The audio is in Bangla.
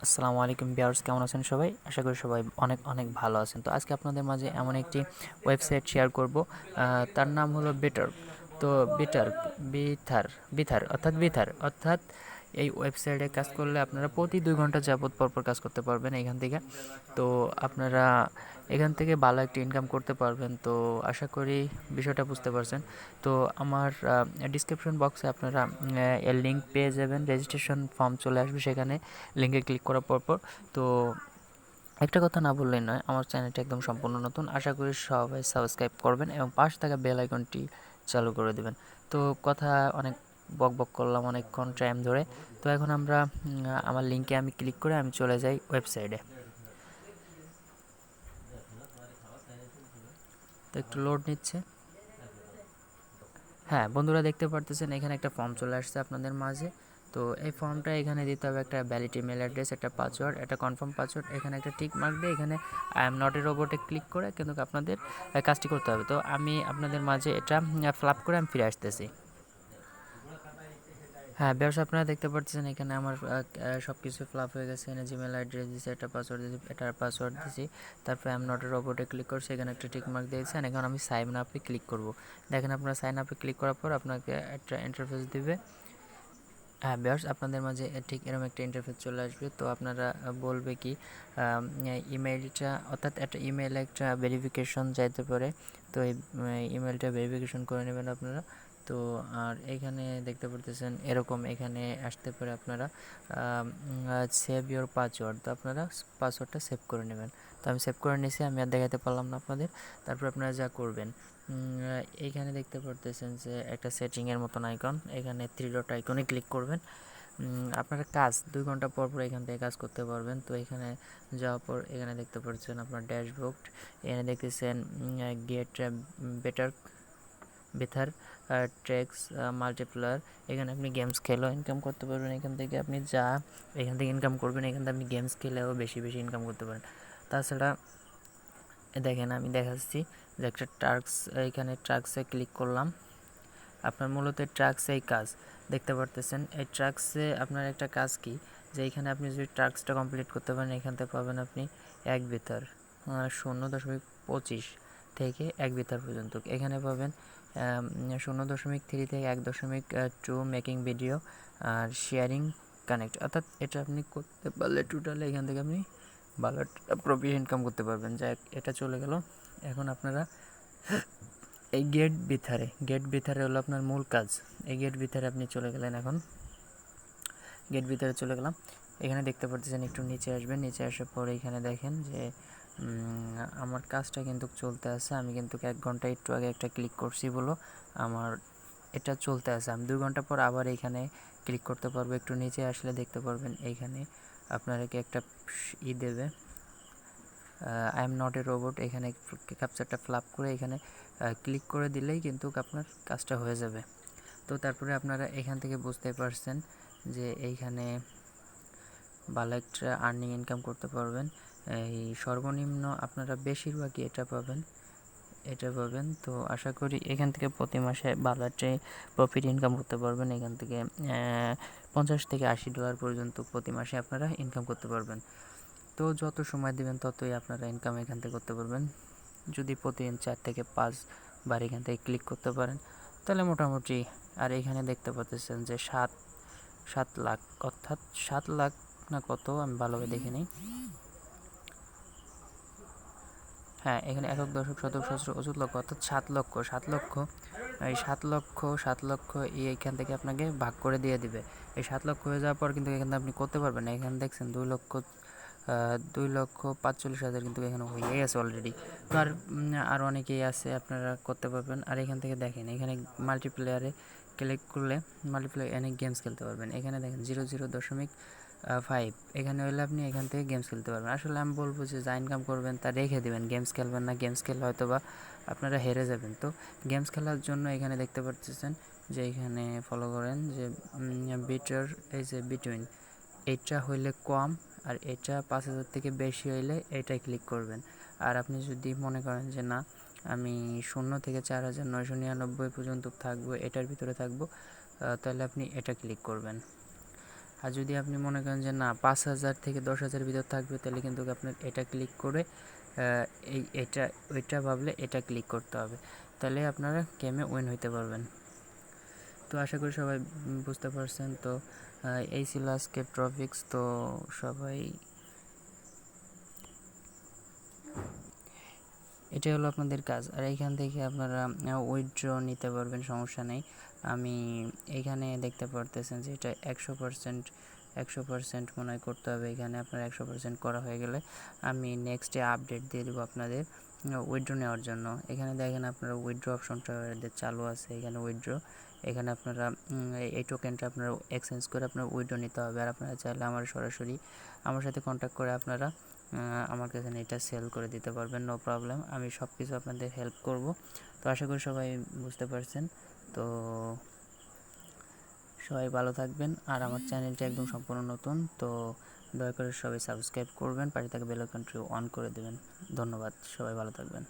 আসসালামু আলাইকুম ভিউয়ার্স, কেমন আছেন সবাই? আশা করি সবাই অনেক অনেক ভালো আছেন। তো আজকে আপনাদের মাঝে এমন একটি ওয়েবসাইট শেয়ার করব। তার নাম হলো বেটার। তো বেটার বিথার বিথার অর্থাৎ এই ওয়েবসাইটে কাজ করলে আপনারা প্রতি 2 ঘন্টা যাবত পরপর কাজ করতে পারবেন এখান থেকে। তো আপনারা এখান থেকে ভালো একটা ইনকাম করতে পারবেন। তো আশা করি বিষয়টা বুঝতে পারছেন। তো আমার ডিসক্রিপশন বক্সে আপনারা এর লিঙ্ক পেয়ে যাবেন, রেজিস্ট্রেশন ফর্ম চলে আসবে সেখানে লিঙ্কে ক্লিক করার পর। তো একটা কথা না বললেই নয়, আমার চ্যানেলটি একদম সম্পূর্ণ নতুন। আশা করি সবাই সাবস্ক্রাইব করবেন এবং পাশে থাকা বেল আইকনটি চালু করে দেবেন। তো কথা অনেক বক করলাম অনেকক্ষণ টাইম ধরে। তো এখন আমরা আমার লিঙ্কে আমি ক্লিক করে আমি চলে যাই ওয়েবসাইটে। তো একটু লোড নিচ্ছে। হ্যাঁ বন্ধুরা, দেখতে পারতেছেন এখানে একটা ফর্ম চলে আসছে আপনাদের মাঝে। তো এই ফর্মটা এখানে দিতে হবে একটা ভ্যালিড ইমেল অ্যাড্রেস, একটা পাসওয়ার্ড, একটা কনফার্ম পাসওয়ার্ড। এখানে একটা টিক মার্ক দিয়ে এখানে আই এম নট এ রোবটে ক্লিক করে কিন্তু আপনাদের কাজটি করতে হবে। তো আমি আপনাদের মাঝে এটা ফিল আপ করে আমি ফিরে আসতেছি। হ্যাঁ ব্যবসা, আপনারা দেখতে পাচ্ছেন এখানে আমার সব কিছু ফিল আপ হয়ে গেছে। এখানে জিমেল অ্যাড্রেস দিয়েছি, একটা পাসওয়ার্ড দিয়েছি, এটার পাসওয়ার্ড দিয়েছি। তারপরে আই এম নট এ রোবটে ক্লিক করছি, এখানে একটা টিক মার্ক দিয়েছি। এখন আমি সাইন আপে ক্লিক করব। দেখেন আপনারা সাইন আপে ক্লিক করার পর আপনাকে একটা ইন্টারফেস দিবে। হ্যাঁ ভিউয়ার্স, আপনাদের মাঝে ঠিক এরকম একটা ইন্টারফেস চলে আসবে। তো আপনারা বলবে কি ইমেইলটা, অর্থাৎ একটা ইমেইলে একটা ভেরিফিকেশন যাইতে পারে। তো এই ইমেইলটা ভেরিফিকেশন করে নেবেন আপনারা। তো আর এখানে দেখতে পারতেছেন এরকম এখানে আসতে পারে আপনারা সেভ ইওর পাসওয়ার্ড। তো আপনারা পাসওয়ার্ডটা সেভ করে নেবেন। তো আমি সেভ করে নিয়েছি, আমি আর দেখাতে পারলাম না আপনাদের। তারপর আপনারা যা করবেন, এইখানে দেখতে পারতেছেন যে একটা সেটিংয়ের মতন আইকন, এখানে থ্রি ডট আইকনে ক্লিক করবেন। আপনারা কাজ 2 ঘন্টা পর পর এখান থেকে কাজ করতে পারবেন। তো এখানে যাওয়ার পর এখানে দেখতে পাচ্ছেন আপনার ড্যাশবোর্ড। এখানে দেখতেছেন গেট বেটার বেথার ট্রেক্স মাল্টিপ্লায়ার। এখানে আপনি গেমস খেলেও ইনকাম করতে পারবেন। এখান থেকে আপনি যা এখান থেকে ইনকাম করবেন, এখান থেকে আপনি গেমস খেলেও বেশি বেশি ইনকাম করতে পারেন। তাছাড়া দেখেন আমি দেখাচ্ছি যে একটা টাস্ক, এখানে টাস্কে ক্লিক করলাম। আপনার মূলত ট্রাক্সেই কাজ দেখতে পারতেছেন। এই ট্রাক্সে আপনার একটা কাজ কি, যে এখানে আপনি যদি ট্রাক্সটা কমপ্লিট করতে পারেন, এখান থেকে পাবেন আপনি 1 বিথার 0.25 থেকে 1 বিথার পর্যন্ত। এখানে পাবেন 0.3 থেকে 1.2 মেকিং ভিডিও আর শেয়ারিং কানেক্ট। অর্থাৎ এটা আপনি করতে পারলে টোটালে এখান থেকে আপনি ভালো প্রফিট ইনকাম করতে পারবেন। যাই এটা চলে গেল। এখন আপনারা এই গেট ভিতরে হলো আপনার মূল কাজ। এই গেট ভিতরে আপনি চলে গেলেন। এখন গেট ভিতরে চলে গেলাম। এখানে দেখতে পাচ্ছেন একটু নিচে আসবেন। নিচে আসার পর এখানে দেখেন যে আমার কাজটা কিন্তু চলতে আছে। আমি কিন্তু 1 ঘন্টা একটু আগে একটা ক্লিক করছি বলো আমার এটা চলতে আছে। আমি 2 ঘন্টা পর আবার এখানে ক্লিক করতে পারবো। একটু নিচে আসলে দেখতে পারবেন এইখানে আপনাদেরকে একটা দেবে, I am not A robot. এখানে ক্যাপচারটা ফ্লাপ করে এখানে ক্লিক করে দিলেই কিন্তু আপনার কাজটা হয়ে যাবে। তো তারপরে আপনারা এখান থেকে বুঝতে পারছেন যে এইখানে ভালো একটা আর্নিং ইনকাম করতে পারবেন। এই সর্বনিম্ন আপনারা বেশিরভাগই এটা পাবেন। তো আশা করি এখান থেকে প্রতি মাসে ভালো একটা প্রফিট ইনকাম করতে পারবেন। এখান থেকে 50 থেকে $80 পর্যন্ত প্রতি মাসে আপনারা ইনকাম করতে পারবেন। তো যত সময় দিবেন ততই আপনারা ইনকাম এখান থেকে করতে পারবেন। যদি প্রতিদিন 4 থেকে 5 বার এখান থেকে ক্লিক করতে পারেন তাহলে মোটামুটি। আর এখানে দেখতে পাচ্ছেন যে 7 লাখ, অর্থাৎ 7 লাখ না কত, আমি ভালোভাবে দেখে নিই। হ্যাঁ এখানে একক দশক শতক সহস্র অযুত লক্ষ, অর্থাৎ 7 লক্ষ। এই 7 লক্ষ এইখান থেকে আপনাকে ভাগ করে দিয়ে দিবে। এই 7 লক্ষ হয়ে যাওয়ার পর কিন্তু এখানে আপনি করতে পারবেন না। এখানে দেখছেন 2,45,000 কিন্তু এখানে হয়ে গেছে অলরেডি। তো আর অনেকেই আছে, আপনারা করতে পারবেন। আর এখান থেকে দেখেন এখানে মাল্টিপ্লেয়ারে ক্লিক করলে মাল্টিপ্লেয়ার অনেক গেমস খেলতে পারবেন। এখানে দেখেন 0.05 এখানে হলে আপনি এখান থেকে গেমস খেলতে পারবেন। আসলে আমি বলবো যে যা ইনকাম করবেন তা রেখে দেবেন, গেমস খেলবেন না। গেমস খেললে হয়তো বা আপনারা হেরে যাবেন। তো গেমস খেলার জন্য এখানে দেখতে পাচ্ছেন যে এখানে ফলো করেন যে বিটার, এই যে বিটুইন, এটা হইলে কম আর এটা 5,000 থেকে বেশি হইলে এটাই ক্লিক করবেন। আর আপনি যদি মনে করেন যে না আমি 0 থেকে 4,999 পর্যন্ত থাকবো, এটার ভিতরে থাকবো, তাহলে আপনি এটা ক্লিক করবেন। আর যদি আপনি মনে করেন যে না 5,000 থেকে 10,000 ভিতর থাকবে, তাহলে কিন্তু আপনার এটা ক্লিক করে এটা ওইটা ভাবলে এটা ক্লিক করতে হবে, তাহলে আপনারা গেমে উইন হইতে পারবেন। তো আশা করি সবাই বুঝতে পারছেন। তো এই ছিল আজকে টপিকস। তো সবাই, এটাই হলো আপনাদের কাজ। আর এইখান থেকে আপনারা উইথড্র নিতে পারবেন, সমস্যা নেই। আমি এইখানে দেখতে পারতেছেন যে এটা 100% মনে হয় করতে হবে। এখানে আপনার 100% করা হয়ে গেলে আমি নেক্সটে আপডেট দিয়ে দেবো আপনাদের উইথড্র নেওয়ার জন্য। এখানে দেখেন আপনারা উইথড্র অপশনটা চালু আছে, এখানে উইথড্র। এখানে আপনারা এই টোকেনটা আপনারা এক্সচেঞ্জ করে আপনার উইথড্র নিতে হবে। আর আপনারা চাইলে আমার সরাসরি আমার সাথে কন্ট্যাক্ট করে আপনারা আমার কাছে এটা সেল করে দিতে পারবেন, নো প্রবলেম। আমি সব কিছু আপনাদের হেল্প করব। তো আশা করি সবাই বুঝতে পারছেন। তো সবাই ভালো থাকবেন। আর আমার চ্যানেলটা একদম সম্পূর্ণ নতুন, তো দয়া করে সবাই সাবস্ক্রাইব করবেন, পাশে থাকা বেল আইকনটি অন করে দেবেন। ধন্যবাদ, সবাই ভালো থাকবেন।